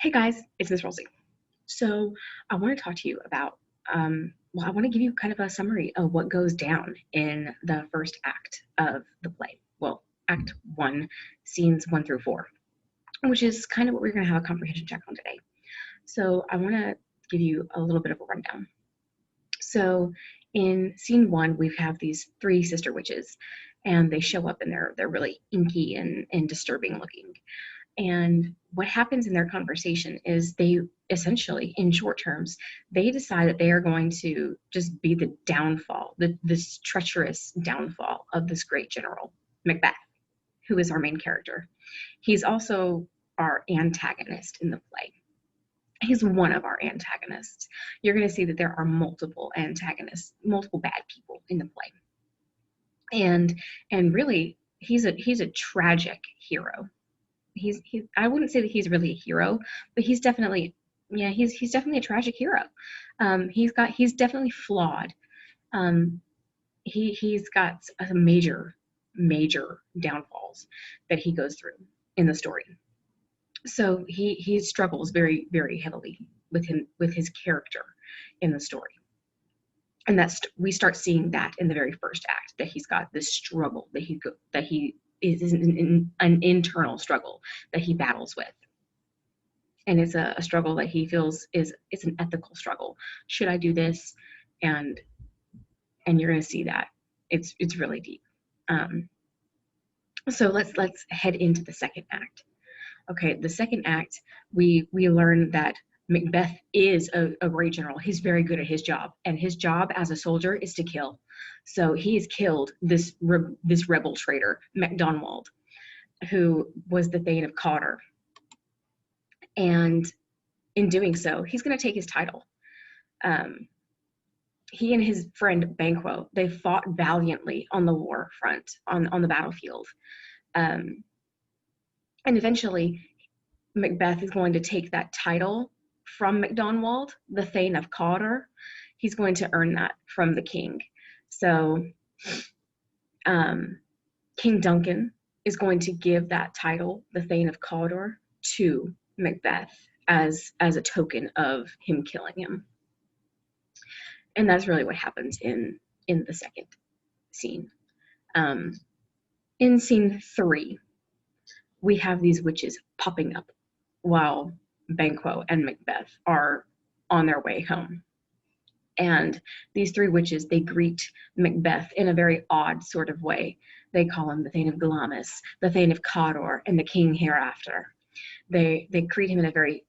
Hey guys, it's Miss Rosie. So I want to talk to you about, I want to give you kind of a summary of what goes down in the first act of the play. Well, Act 1, scenes 1 through 4, which is kind of what we're going to have a comprehension check on today. So I want to give you a little bit of a rundown. So in scene 1, we have these three sister witches, and they show up and they're really inky and disturbing looking. And what happens in their conversation is they essentially, in short terms, they decide that they are going to just be the downfall, this treacherous downfall of this great general, Macbeth, who is our main character. He's also our antagonist in the play. He's one of our antagonists. You're going to see that there are multiple antagonists, multiple bad people in the play. And really, he's a tragic hero. I wouldn't say that he's really a hero, but he's definitely a tragic hero. He's definitely flawed. He's got a major downfalls that he goes through in the story. So he struggles very, very heavily with his character in the story. And we start seeing that in the very first act, that he's got this struggle that he is an internal struggle that he battles with. And it's a struggle that he feels it's an ethical struggle. Should I do this? And you're going to see that it's really deep. So let's head into the second act. Okay, the second act, we learn that Macbeth is a great general. He's very good at his job, and his job as a soldier is to kill. So he's killed this rebel traitor, Macdonald, who was the Thane of Cawdor. And in doing so, he's going to take his title. He and his friend Banquo, they fought valiantly on the war front, on the battlefield. And eventually, Macbeth is going to take that title from Macdonald, the Thane of Cawdor. He's going to earn that from the king. So King Duncan is going to give that title, the Thane of Cawdor, to Macbeth as a token of him killing him. And that's really what happens in the second scene. In scene 3, we have these witches popping up while Banquo and Macbeth are on their way home. And these three witches, they greet Macbeth in a very odd sort of way. They call him the Thane of Glamis, the Thane of Cawdor, and the King hereafter. They greet him in a very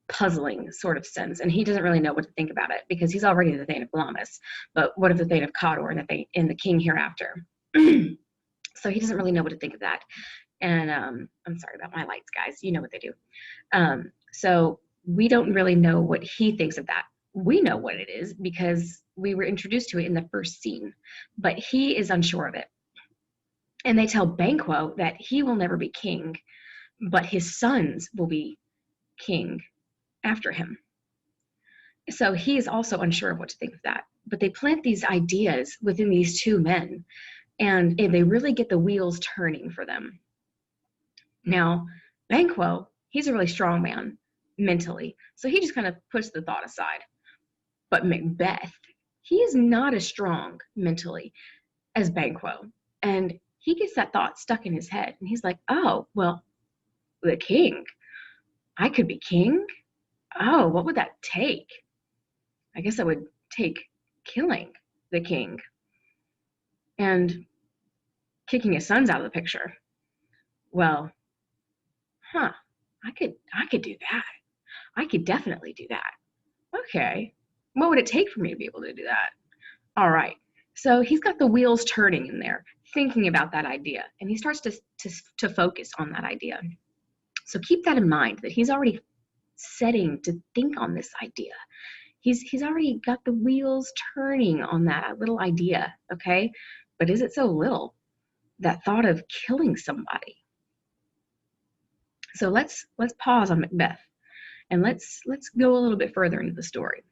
puzzling sort of sense, and he doesn't really know what to think about it, because he's already the Thane of Glamis. But what of the Thane of Cawdor and the King hereafter? So he doesn't really know what to think of that. And I'm sorry about my lights, guys. You know what they do. So we don't really know what he thinks of that. We know what it is because we were introduced to it in the first scene, but he is unsure of it. And they tell Banquo that he will never be king, but his sons will be king after him. So he is also unsure of what to think of that. But they plant these ideas within these two men, and they really get the wheels turning for them. Now, Banquo, he's a really strong man mentally, so he just kind of puts the thought aside. But Macbeth, he is not as strong mentally as Banquo, and he gets that thought stuck in his head, and he's like, oh, well, the king, I could be king? Oh, what would that take? I guess that would take killing the king and kicking his sons out of the picture. Well, I could do that. I could definitely do that. Okay, what would it take for me to be able to do that? All right, so he's got the wheels turning in there, thinking about that idea, and he starts to focus on that idea. So keep that in mind, that he's already setting to think on this idea. He's already got the wheels turning on that little idea, okay? But is it so little? That thought of killing somebody. So let's pause on Macbeth, and let's go a little bit further into the story.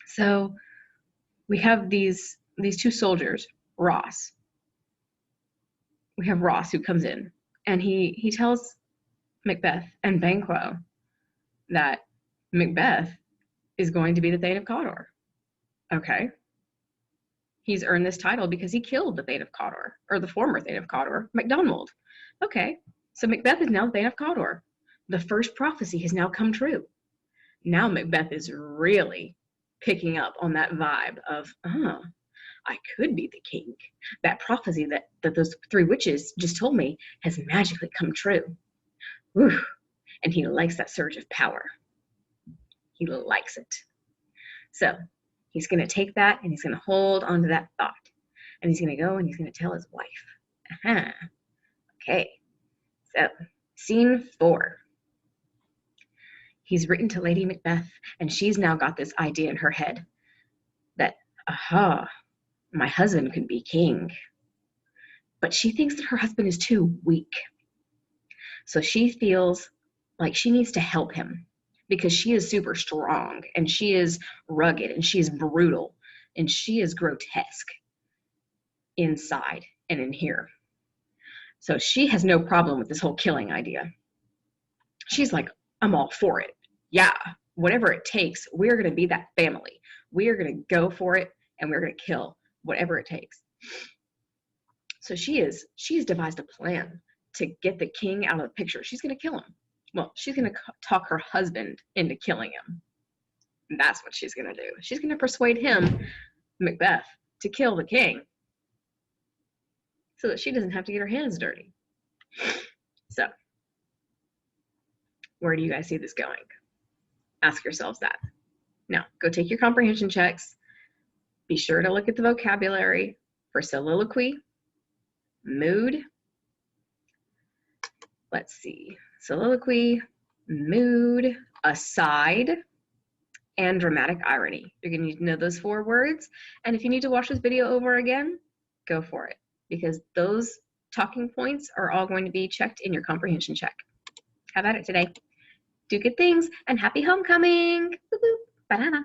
So we have these two soldiers, Ross. We have Ross who comes in, and he tells Macbeth and Banquo that Macbeth is going to be the Thane of Cawdor. Okay. He's earned this title because he killed the Thane of Cawdor, or the former Thane of Cawdor, Macdonald. Okay. So Macbeth is now the Thane of Cawdor. The first prophecy has now come true. Now Macbeth is really picking up on that vibe of, I could be the king. That prophecy that those three witches just told me has magically come true. Whew. And he likes that surge of power. He likes it. So he's going to take that and he's going to hold on to that thought. And he's going to go and he's going to tell his wife. Okay. So scene 4. He's written to Lady Macbeth, and she's now got this idea in her head that, my husband could be king. But she thinks that her husband is too weak. So she feels like she needs to help him because she is super strong and she is rugged and she is brutal and she is grotesque inside and in here. So she has no problem with this whole killing idea. She's like, I'm all for it. Yeah, whatever it takes, we're going to be that family. We are going to go for it and we're going to kill whatever it takes. So she's devised a plan to get the king out of the picture. She's going to kill him. Well, she's going to talk her husband into killing him. And that's what she's going to do. She's going to persuade him, Macbeth, to kill the king so that she doesn't have to get her hands dirty. So, where do you guys see this going? Ask yourselves that. Now, go take your comprehension checks. Be sure to look at the vocabulary for soliloquy, mood. Let's see. Soliloquy, mood, aside, and dramatic irony. You're going to need to know those 4 words. And if you need to watch this video over again, go for it. Because those talking points are all going to be checked in your comprehension check. Have at it today. Do good things and happy homecoming. Woo-hoo. Banana.